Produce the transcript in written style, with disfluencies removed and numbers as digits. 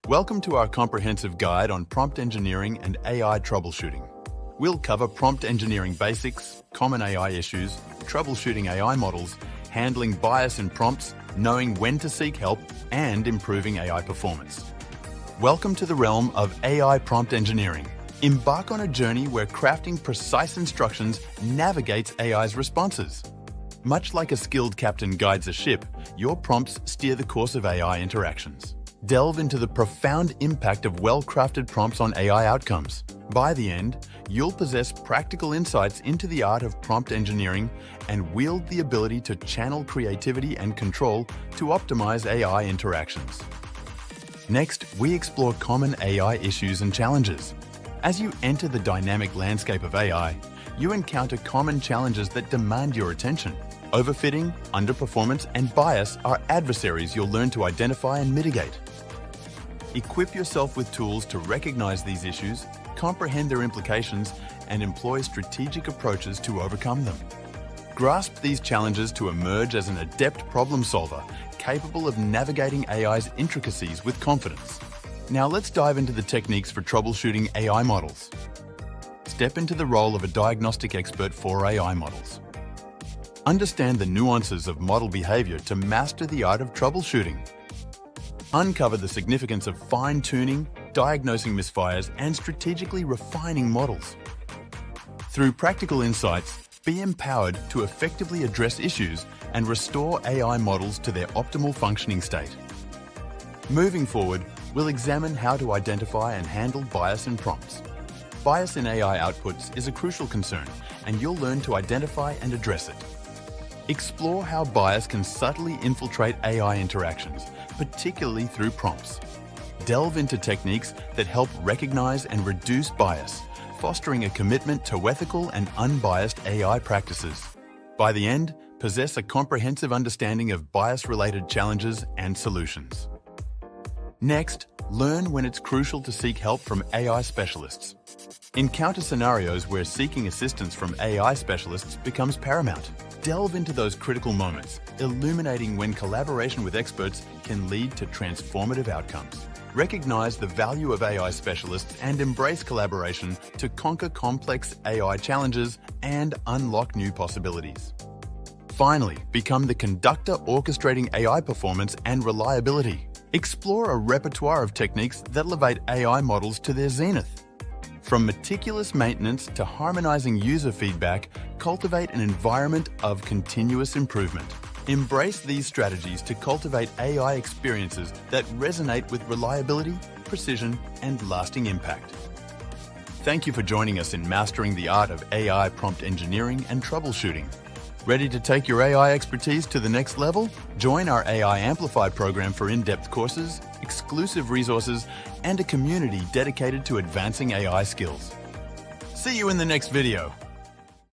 Welcome to our comprehensive guide on prompt engineering and AI troubleshooting. We'll cover prompt engineering basics, common AI issues, troubleshooting AI models, handling bias in prompts, knowing when to seek help, and improving AI performance. Welcome to the realm of AI prompt engineering. Embark on a journey where crafting precise instructions navigates AI's responses. Much like a skilled captain guides a ship, your prompts steer the course of AI interactions. Delve into the profound impact of well-crafted prompts on AI outcomes. By the end, you'll possess practical insights into the art of prompt engineering and wield the ability to channel creativity and control to optimize AI interactions. Next, we explore common AI issues and challenges. As you enter the dynamic landscape of AI, you encounter common challenges that demand your attention. Overfitting, underperformance, and bias are adversaries you'll learn to identify and mitigate. Equip yourself with tools to recognize these issues, comprehend their implications, and employ strategic approaches to overcome them. Grasp these challenges to emerge as an adept problem solver, capable of navigating AI's intricacies with confidence. Now let's dive into the techniques for troubleshooting AI models. Step into the role of a diagnostic expert for AI models. Understand the nuances of model behavior to master the art of troubleshooting. Uncover the significance of fine-tuning, diagnosing misfires, and strategically refining models. Through practical insights, be empowered to effectively address issues and restore AI models to their optimal functioning state. Moving forward, we'll examine how to identify and handle bias in prompts. Bias in AI outputs is a crucial concern, and you'll learn to identify and address it. Explore how bias can subtly infiltrate AI interactions, particularly through prompts. Delve into techniques that help recognize and reduce bias, fostering a commitment to ethical and unbiased AI practices. By the end, possess a comprehensive understanding of bias-related challenges and solutions. Next, learn when it's crucial to seek help from AI specialists. Encounter scenarios where seeking assistance from AI specialists becomes paramount. Delve into those critical moments, illuminating when collaboration with experts can lead to transformative outcomes. Recognize the value of AI specialists and embrace collaboration to conquer complex AI challenges and unlock new possibilities. Finally, become the conductor orchestrating AI performance and reliability. Explore a repertoire of techniques that elevate AI models to their zenith. From meticulous maintenance to harmonizing user feedback, cultivate an environment of continuous improvement. Embrace these strategies to cultivate AI experiences that resonate with reliability, precision, and lasting impact. Thank you for joining us in mastering the art of AI prompt engineering and troubleshooting. Ready to take your AI expertise to the next level? Join our AI Amplified program for in-depth courses, exclusive resources, and a community dedicated to advancing AI skills. See you in the next video.